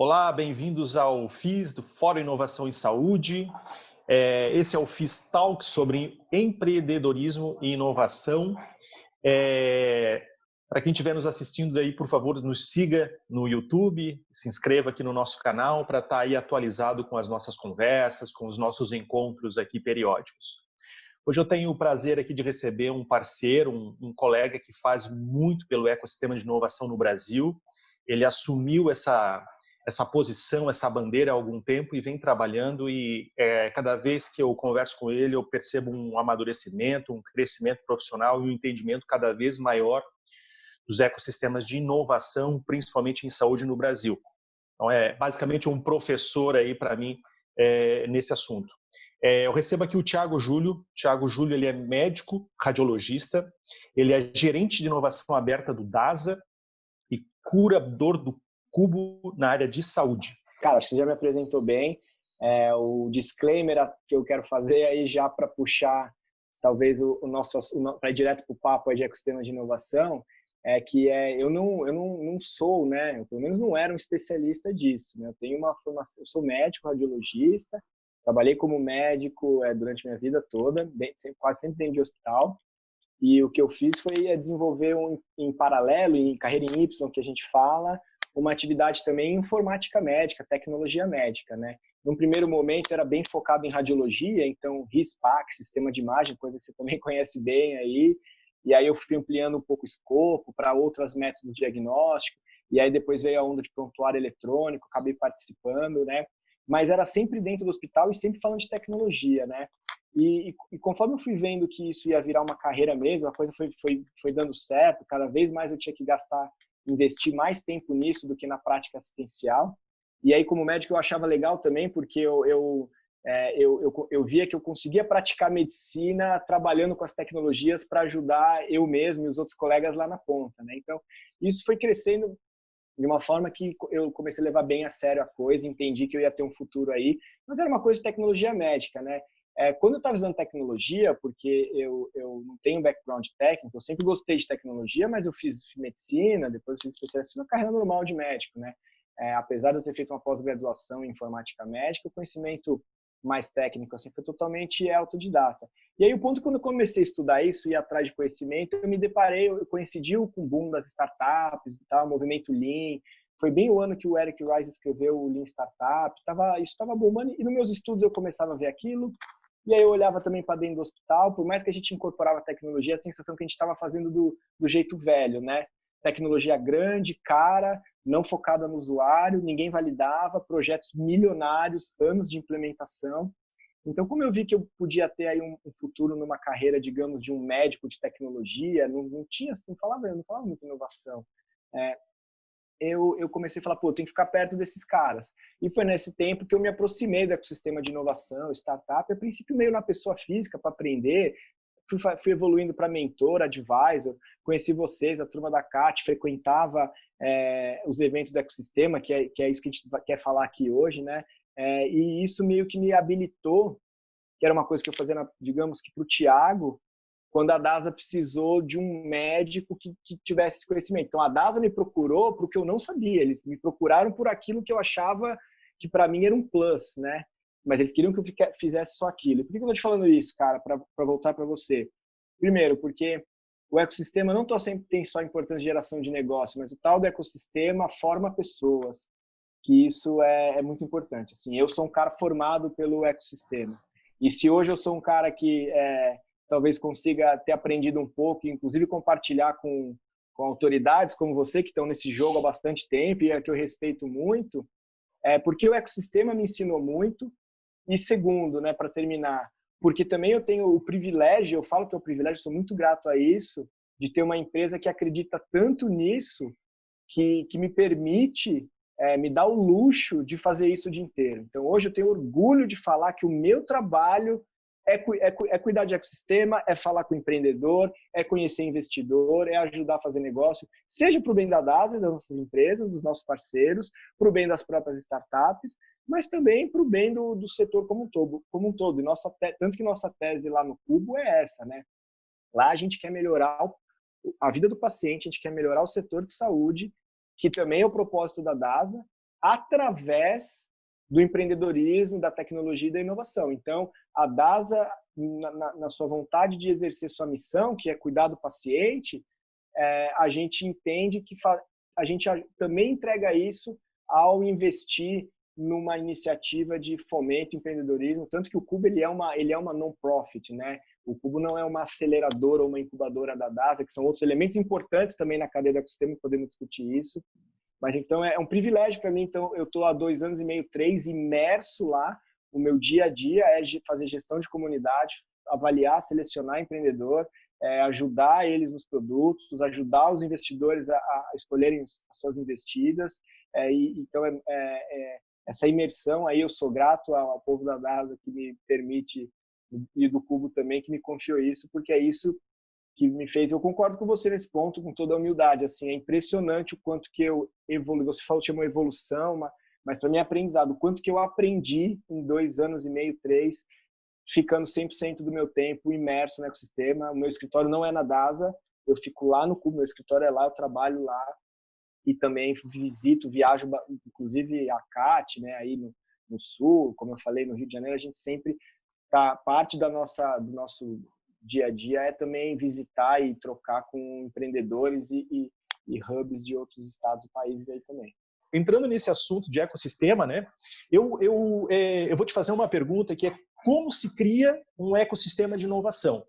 Olá, bem-vindos ao FIS, do Fórum Inovação em Saúde. Esse é o FIS Talk sobre empreendedorismo e inovação. Para quem estiver nos assistindo aí, por favor, nos siga no YouTube, se inscreva aqui no nosso canal para estar aí atualizado com as nossas conversas, com os nossos encontros aqui periódicos. Hoje eu tenho o prazer aqui de receber um parceiro, um colega que faz muito pelo ecossistema de inovação no Brasil. Ele assumiu essa posição, essa bandeira há algum tempo e vem trabalhando e cada vez que eu converso com ele eu percebo um amadurecimento, um crescimento profissional e um entendimento cada vez maior dos ecossistemas de inovação, principalmente em saúde no Brasil. Então é basicamente um professor aí para mim nesse assunto. Eu recebo aqui o Thiago Júlio. Thiago Júlio, ele é médico, radiologista, ele é gerente de inovação aberta do DASA e curador do Cubo na área de saúde. Cara, acho que você já me apresentou bem. O disclaimer que eu quero fazer aí já para puxar talvez para ir direto para o papo aí de ecossistema de inovação, eu não sou, né? Eu, pelo menos não era um especialista disso. Né? Eu tenho uma formação, eu sou médico, radiologista, trabalhei como médico durante minha vida toda, quase sempre dentro de hospital. E o que eu fiz foi desenvolver em paralelo, em carreira em Y, que a gente fala, uma atividade também em informática médica, tecnologia médica, né? Num primeiro momento era bem focado em radiologia, então RIS-PAC, sistema de imagem, coisa que você também conhece bem aí. E aí eu fui ampliando um pouco o escopo para outros métodos de diagnóstico. E aí depois veio a onda de prontuário eletrônico, acabei participando, né? Mas era sempre dentro do hospital e sempre falando de tecnologia, né? E conforme eu fui vendo que isso ia virar uma carreira mesmo, a coisa foi dando certo, cada vez mais eu tinha que investir mais tempo nisso do que na prática assistencial. E aí, como médico, eu achava legal também, porque eu via que eu conseguia praticar medicina trabalhando com as tecnologias para ajudar eu mesmo e os outros colegas lá na ponta, né? Então, isso foi crescendo de uma forma que eu comecei a levar bem a sério a coisa, entendi que eu ia ter um futuro aí, mas era uma coisa de tecnologia médica, né? Quando eu estava usando tecnologia, porque eu não tenho background técnico, eu sempre gostei de tecnologia, mas eu fiz medicina, depois fiz especialização, fiz uma carreira normal de médico, né? Apesar de eu ter feito uma pós-graduação em informática médica, o conhecimento mais técnico assim foi totalmente autodidata. E aí o ponto quando eu comecei a estudar isso e ir atrás de conhecimento, eu coincidiu com o boom das startups e tal, movimento Lean. Foi bem o ano que o Eric Rice escreveu o Lean Startup, isso estava bombando e nos meus estudos eu começava a ver aquilo. E aí eu olhava também para dentro do hospital, por mais que a gente incorporava tecnologia, a sensação que a gente estava fazendo do jeito velho, né? Tecnologia grande, cara, não focada no usuário, ninguém validava, projetos milionários, anos de implementação. Então, como eu vi que eu podia ter aí um futuro numa carreira, digamos, de um médico de tecnologia, não falava muito inovação. Eu comecei a falar, pô, eu tenho que ficar perto desses caras. E foi nesse tempo que eu me aproximei do ecossistema de inovação, startup, a princípio meio na pessoa física para aprender, fui evoluindo para mentor, advisor, conheci vocês, a turma da CAT, frequentava os eventos do ecossistema, que é isso que a gente quer falar aqui hoje, né? E isso meio que me habilitou, que era uma coisa que eu fazia, digamos que para o Thiago, quando a DASA precisou de um médico que tivesse esse conhecimento. Então, a DASA me procurou por o que eu não sabia. Eles me procuraram por aquilo que eu achava que, para mim, era um plus, né? Mas eles queriam que eu fizesse só aquilo. E por que eu estou te falando isso, cara, para voltar para você? Primeiro, porque o ecossistema não sempre tem só importância de geração de negócio, mas o tal do ecossistema forma pessoas, que isso é muito importante. Assim, eu sou um cara formado pelo ecossistema. E se hoje eu sou um cara que talvez consiga ter aprendido um pouco, inclusive compartilhar com autoridades como você, que estão nesse jogo há bastante tempo e que eu respeito muito, porque o ecossistema me ensinou muito. E segundo, né, para terminar, porque também eu tenho o privilégio, eu falo que é o privilégio, sou muito grato a isso, de ter uma empresa que acredita tanto nisso, que me permite, me dar o luxo de fazer isso o dia inteiro. Então, hoje eu tenho orgulho de falar que o meu trabalho é cuidar de ecossistema, é falar com o empreendedor, é conhecer investidor, é ajudar a fazer negócio, seja para o bem da DASA, das nossas empresas, dos nossos parceiros, para o bem das próprias startups, mas também para o bem do setor como um todo. Tanto que nossa tese lá no Cubo é essa, né? Lá a gente quer melhorar a vida do paciente, a gente quer melhorar o setor de saúde, que também é o propósito da DASA, através do empreendedorismo, da tecnologia e da inovação. Então, a DASA, na sua vontade de exercer sua missão, que é cuidar do paciente, a gente entende que a gente também entrega isso ao investir numa iniciativa de fomento ao empreendedorismo, tanto que o Cubo ele é uma non-profit, né? O Cubo não é uma aceleradora ou uma incubadora da DASA, que são outros elementos importantes também na cadeia do ecossistema, podemos discutir isso. Mas então é um privilégio para mim. Então eu estou há 2 anos e meio, 3, imerso lá. O meu dia a dia é fazer gestão de comunidade, avaliar, selecionar empreendedor, ajudar eles nos produtos, ajudar os investidores a escolherem as suas investidas. Então essa imersão aí, eu sou grato ao povo da DASA que me permite, e do Cubo também, que me confiou isso, porque é isso que me fez. Eu concordo com você nesse ponto, com toda a humildade. Assim, é impressionante o quanto que eu evolui. Você falou que chamou evolução, mas para mim é aprendizado. O quanto que eu aprendi em 2 anos e meio, 3, ficando 100% do meu tempo imerso no ecossistema. O meu escritório não é na DASA, eu fico lá no Cubo, meu escritório é lá, eu trabalho lá. E também visito, viajo, inclusive a CAT, né, aí no Sul, como eu falei, no Rio de Janeiro, a gente sempre parte do nosso dia a dia é também visitar e trocar com empreendedores e hubs de outros estados e países aí também. Entrando nesse assunto de ecossistema, né, eu vou te fazer uma pergunta que é: como se cria um ecossistema de inovação?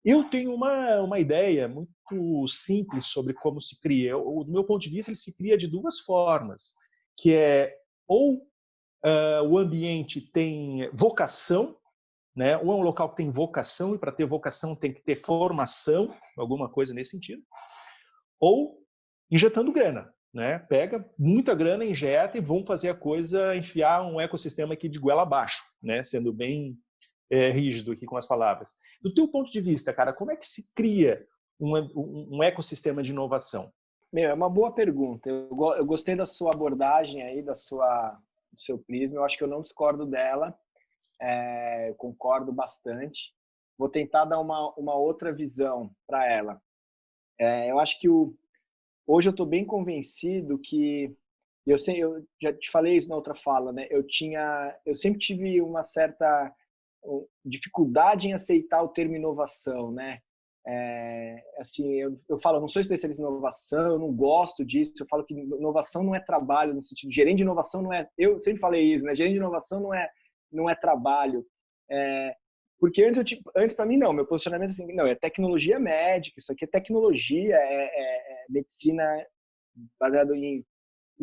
Eu tenho uma ideia muito simples sobre como se cria. Do meu ponto de vista, ele se cria de 2 formas, que é ou o ambiente tem vocação, né? Ou é um local que tem vocação, e para ter vocação tem que ter formação, alguma coisa nesse sentido, ou injetando grana, né? Pega muita grana, injeta e vão fazer a coisa, enfiar um ecossistema aqui de goela abaixo, né? Sendo bem rígido aqui com as palavras. Do teu ponto de vista, cara, como é que se cria um ecossistema de inovação? É uma boa pergunta. Eu gostei da sua abordagem aí, do seu prisma. Eu acho que eu não discordo dela. Eu concordo bastante. Vou tentar dar uma outra visão para ela. Eu acho que hoje eu estou bem convencido que eu já te falei isso na outra fala, né? Eu sempre tive uma certa dificuldade em aceitar o termo inovação, né? Assim, eu falo, eu não sou especialista em inovação, eu não gosto disso. Eu falo que inovação não é trabalho, no sentido de gerente de inovação não é. Eu sempre falei isso, né? Gerente de inovação não é trabalho. Porque antes para mim não, meu posicionamento assim, não, é tecnologia médica, isso aqui é tecnologia, é medicina baseado em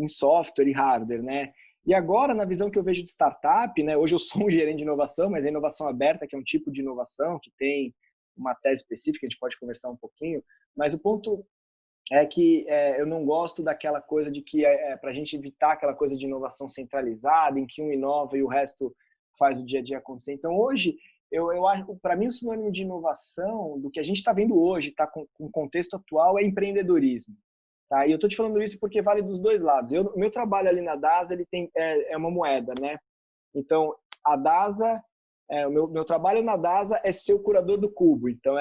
software e hardware, né? E agora, na visão que eu vejo de startup, né? Hoje eu sou um gerente de inovação, mas é inovação aberta, que é um tipo de inovação que tem uma tese específica, a gente pode conversar um pouquinho, mas o ponto é que eu não gosto daquela coisa de que para a gente evitar aquela coisa de inovação centralizada, em que um inova e o resto faz o dia a dia acontecer. Então, hoje, eu acho, para mim, o sinônimo de inovação, do que a gente está vendo hoje, tá com o contexto atual, é empreendedorismo. Tá? E eu estou te falando isso porque vale dos 2 lados. O meu trabalho ali na DASA ele é uma moeda, né? Então, a DASA, o meu trabalho na DASA é ser o curador do Cubo. Então,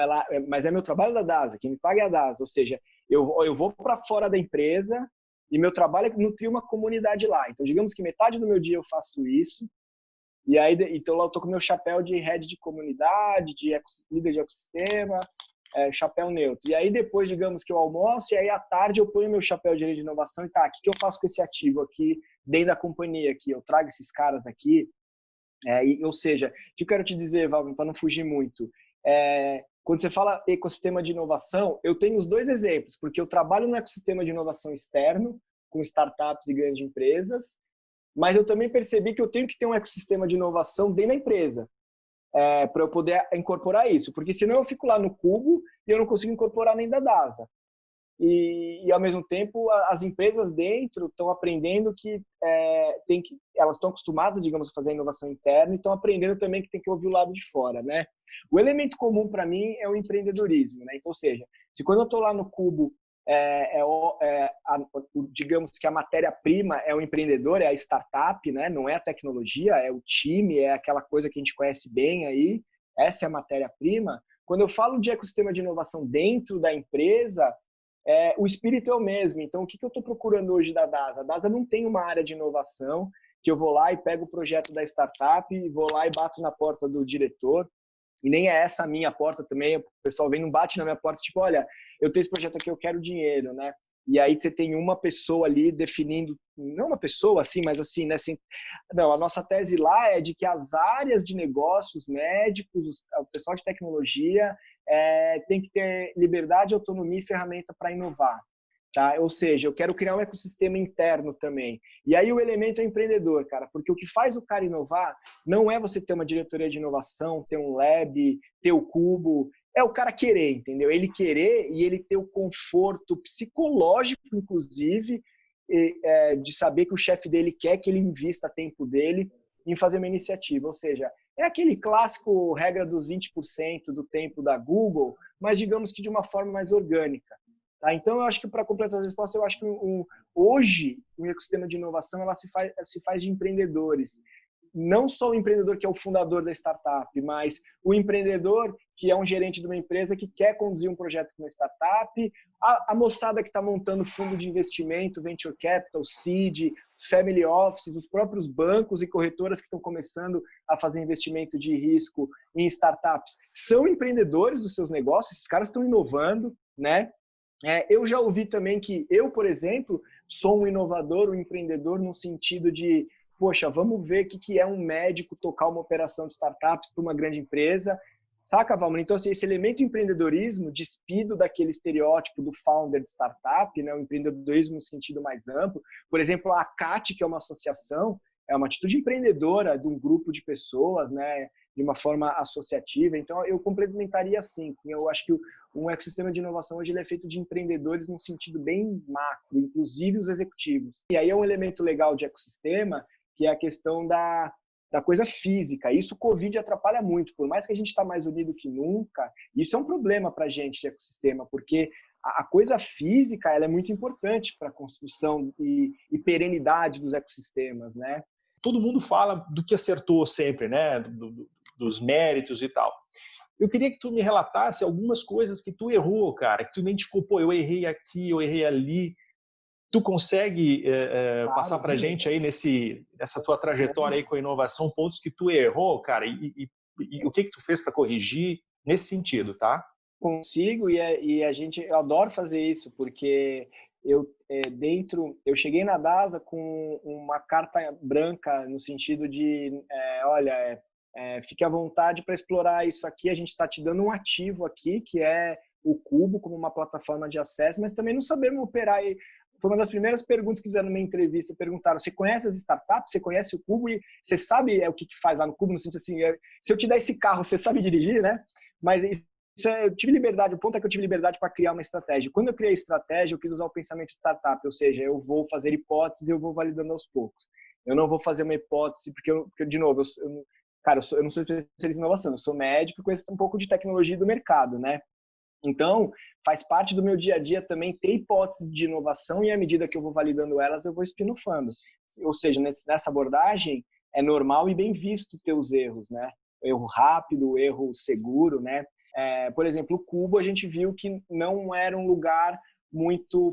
mas é meu trabalho da DASA, quem me paga é a DASA. Ou seja, eu vou para fora da empresa e meu trabalho é nutrir uma comunidade lá. Então, digamos que metade do meu dia eu faço isso. E aí, então, lá eu estou com o meu chapéu de head de comunidade, de líder de ecossistema, chapéu neutro. E aí depois, digamos que eu almoço, e aí à tarde eu ponho meu chapéu de gerente de inovação e tá, o que eu faço com esse ativo aqui dentro da companhia aqui? Eu trago esses caras aqui, ou seja, o que eu quero te dizer, Valvin, para não fugir muito, quando você fala ecossistema de inovação, eu tenho os 2 exemplos, porque eu trabalho no ecossistema de inovação externo, com startups e grandes empresas, mas eu também percebi que eu tenho que ter um ecossistema de inovação dentro da empresa, para eu poder incorporar isso, porque senão eu fico lá no Cubo e eu não consigo incorporar nem da DASA. E ao mesmo tempo, as empresas dentro estão aprendendo que elas estão acostumadas, digamos, a fazer a inovação interna e estão aprendendo também que tem que ouvir o lado de fora, né? O elemento comum para mim é o empreendedorismo, né? Então, ou seja, se quando eu estou lá no Cubo, digamos que a matéria-prima é o empreendedor, é a startup, né? Não é a tecnologia, é o time, é aquela coisa que a gente conhece bem aí, essa é a matéria-prima. Quando eu falo de ecossistema de inovação dentro da empresa, o espírito é o mesmo. Então, o que eu estou procurando hoje da DASA? A DASA não tem uma área de inovação que eu vou lá e pego o projeto da startup e vou lá e bato na porta do diretor. E nem é essa a minha porta também. O pessoal vem, não bate na minha porta, tipo, olha, eu tenho esse projeto aqui, eu quero dinheiro, né? E aí você tem uma pessoa ali definindo, não uma pessoa assim, mas assim, né? Assim, não, a nossa tese lá é de que as áreas de negócios, médicos, o pessoal de tecnologia tem que ter liberdade, autonomia e ferramenta para inovar. Tá? Ou seja, eu quero criar um ecossistema interno também. E aí o elemento é empreendedor, cara, porque o que faz o cara inovar não é você ter uma diretoria de inovação, ter um lab, ter o cubo, é o cara querer, entendeu? Ele querer e ele ter o conforto psicológico, inclusive, de saber que o chefe dele quer que ele invista tempo dele em fazer uma iniciativa. Ou seja, é aquele clássico regra dos 20% do tempo da Google, mas digamos que de uma forma mais orgânica. Tá? Então, eu acho que, para completar a resposta, eu acho que hoje o ecossistema de inovação ela se faz de empreendedores. Não só o empreendedor que é o fundador da startup, mas o empreendedor que é um gerente de uma empresa que quer conduzir um projeto com uma startup, a moçada que está montando fundo de investimento, venture capital, seed, os family offices, os próprios bancos e corretoras que estão começando a fazer investimento de risco em startups, são empreendedores dos seus negócios, esses caras estão inovando, né? Eu já ouvi também que eu, por exemplo, sou um inovador, um empreendedor no sentido de, poxa, vamos ver o que é um médico tocar uma operação de startups para uma grande empresa. Saca, Valmir? Então, assim, esse elemento empreendedorismo, despido daquele estereótipo do founder de startup, né? O empreendedorismo no sentido mais amplo. Por exemplo, a CAT, que é uma associação, é uma atitude empreendedora de um grupo de pessoas, né? De uma forma associativa. Então, eu complementaria assim. Eu acho que um ecossistema de inovação hoje ele é feito de empreendedores num sentido bem macro, inclusive os executivos. E aí é um elemento legal de ecossistema, que é a questão da coisa física. Isso o Covid atrapalha muito. Por mais que a gente está mais unido que nunca, isso é um problema para a gente de ecossistema, porque a coisa física ela é muito importante para a construção e perenidade dos ecossistemas, né? Todo mundo fala do que acertou sempre, né? Dos méritos e tal. Eu queria que tu me relatasse algumas coisas que tu errou, cara, que tu identificou, pô, eu errei aqui, eu errei ali. Tu consegue passar para a gente aí nessa tua trajetória aí com a inovação, pontos que tu errou, cara, e o que tu fez para corrigir nesse sentido, tá? Consigo, e eu adoro fazer isso, porque eu cheguei na DASA com uma carta branca no sentido de, olha, fique à vontade para explorar isso aqui, a gente está te dando um ativo aqui, que é o Cubo como uma plataforma de acesso, mas também não sabemos operar. Foi uma das primeiras perguntas que fizeram na minha entrevista, perguntaram, você conhece as startups, você conhece o Cubo e você sabe o que faz lá no Cubo, no sentido assim, se eu te der esse carro, você sabe dirigir, né? Mas eu tive liberdade, o ponto é que eu tive liberdade para criar uma estratégia. Quando eu criei a estratégia, eu quis usar o pensamento de startup, ou seja, eu vou fazer hipóteses e eu vou validando aos poucos. Eu não vou fazer uma hipótese, porque de novo, eu não sou especialista em inovação, eu sou médico e conheço um pouco de tecnologia do mercado, né? Então, faz parte do meu dia a dia também ter hipóteses de inovação e à medida que eu vou validando elas, eu vou espinufando. Ou seja, nessa abordagem, é normal e bem visto ter os erros, né? O erro rápido, o erro seguro, né? Por exemplo, o Cubo, a gente viu que não era um lugar muito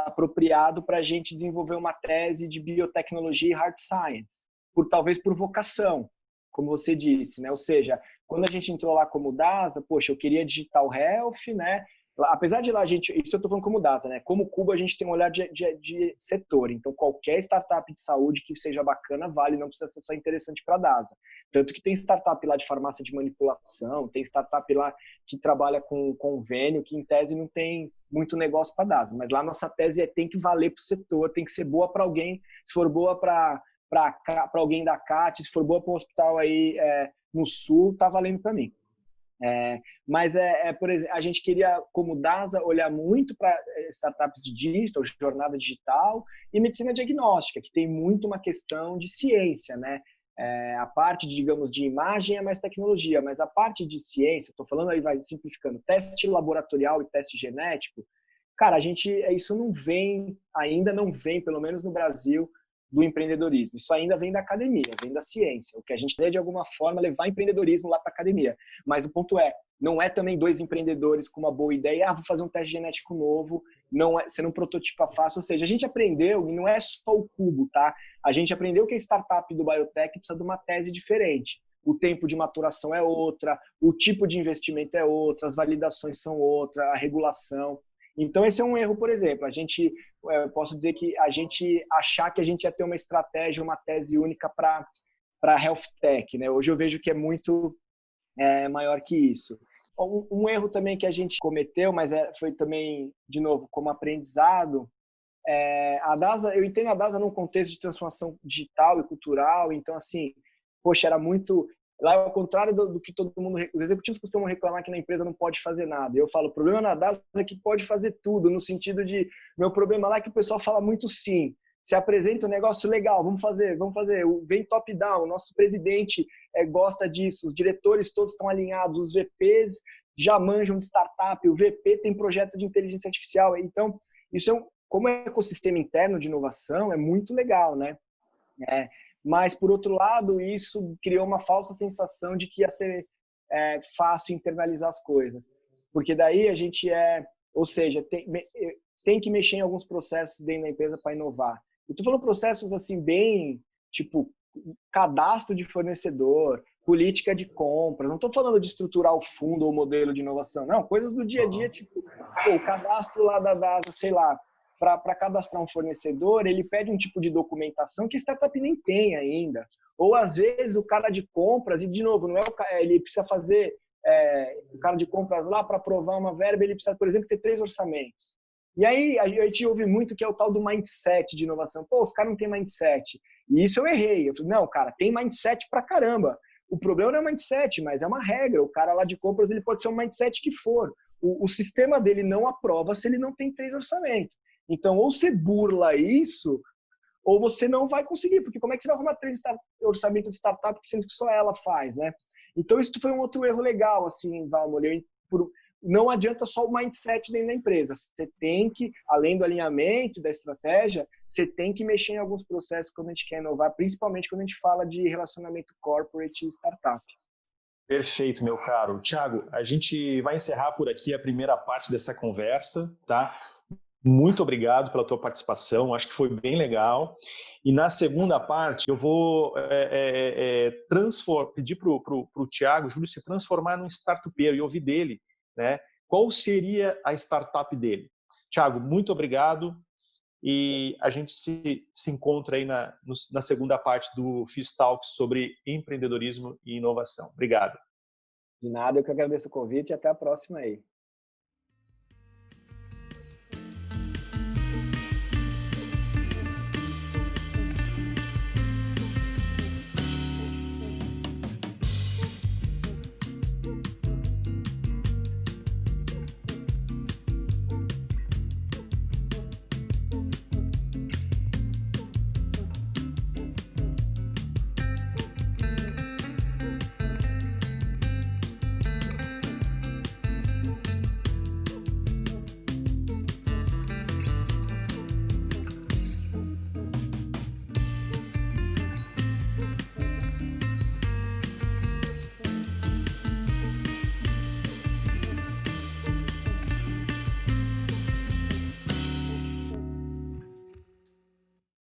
apropriado para a gente desenvolver uma tese de biotecnologia e hard science, talvez por vocação, como você disse, né? Ou seja, quando a gente entrou lá como DASA, poxa, eu queria digital health, né? Apesar de lá a gente, isso eu estou falando como DASA, né? Como Cubo a gente tem um olhar de setor, então qualquer startup de saúde que seja bacana vale, não precisa ser só interessante para a DASA. Tanto que tem startup lá de farmácia de manipulação, tem startup lá que trabalha com convênio, que em tese não tem muito negócio para a DASA, mas lá nossa tese tem que valer para o setor, tem que ser boa para alguém, se for boa para alguém da CAT, se for boa para um hospital aí no sul, tá valendo para mim. Mas, por exemplo, a gente queria, como DASA, olhar muito para startups de digital, jornada digital e medicina diagnóstica, que tem muito uma questão de ciência, né? A parte, digamos, de imagem é mais tecnologia, mas a parte de ciência, estou falando aí, vai simplificando, teste laboratorial e teste genético, cara, isso ainda não vem, pelo menos no Brasil, do empreendedorismo. Isso ainda vem da academia, vem da ciência. O que a gente quer, de alguma forma, levar empreendedorismo lá para a academia. Mas o ponto não é também dois empreendedores com uma boa ideia, vou fazer um teste genético novo, não é, você não prototipa fácil. Ou seja, a gente aprendeu, e não é só o cubo, tá? A gente aprendeu que a startup do biotech precisa de uma tese diferente. O tempo de maturação é outra, o tipo de investimento é outra, as validações são outra, a regulação. Então, esse é um erro, por exemplo. Eu posso dizer que a gente achar que a gente ia ter uma estratégia, uma tese única para health tech, né? Hoje eu vejo que é muito maior que isso. Um erro também que a gente cometeu, mas foi também, de novo, como aprendizado, a DASA, eu entendo a DASA num contexto de transformação digital e cultural, então, assim, poxa, era muito... Lá, ao contrário do que todo mundo... Os executivos costumam reclamar que na empresa não pode fazer nada. Eu falo, o problema na DASA é que pode fazer tudo, no sentido de... Meu problema lá é que o pessoal fala muito sim. Se apresenta um negócio legal, vamos fazer. Vem top-down, o nosso presidente gosta disso, os diretores todos estão alinhados, os VPs já manjam de startup, o VP tem projeto de inteligência artificial. Então, isso como é um ecossistema interno de inovação, é muito legal, né? Mas, por outro lado, isso criou uma falsa sensação de que ia ser fácil internalizar as coisas. Porque daí a gente ou seja, tem que mexer em alguns processos dentro da empresa para inovar. Eu estou falando processos assim bem, tipo, cadastro de fornecedor, política de compras, não estou falando de estruturar o fundo ou modelo de inovação, não, coisas do dia a dia, tipo, o cadastro lá da DASA, sei lá, para cadastrar um fornecedor, ele pede um tipo de documentação que a startup nem tem ainda. Ou, às vezes, o cara de compras, e, de novo, não é ele precisa fazer, o cara de compras lá, para aprovar uma verba, ele precisa, por exemplo, ter 3 orçamentos. E aí, a gente ouve muito que é o tal do mindset de inovação. Pô, os caras não têm mindset. E isso eu errei. Eu falei, não, cara, tem mindset pra caramba. O problema não é mindset, mas é uma regra. O cara lá de compras, ele pode ser um mindset que for. O sistema dele não aprova se ele não tem 3 orçamentos. Então, ou você burla isso, ou você não vai conseguir, porque como é que você vai arrumar 3 orçamentos de startup sendo que só ela faz, né? Então, isso foi um outro erro legal, assim, Valmor. Não adianta só o mindset dentro da empresa. Você tem que, além do alinhamento, da estratégia, você tem que mexer em alguns processos quando a gente quer inovar, principalmente quando a gente fala de relacionamento corporate e startup. Perfeito, meu caro. Thiago, a gente vai encerrar por aqui a primeira parte dessa conversa, tá? Muito obrigado pela tua participação, acho que foi bem legal. E na segunda parte, eu vou pedir para o Thiago, Júlio, se transformar num startupeiro e ouvir dele, né? Qual seria a startup dele? Thiago, muito obrigado e a gente se encontra aí na segunda parte do FIS Talks sobre empreendedorismo e inovação. Obrigado. De nada, eu que agradeço o convite e até a próxima aí.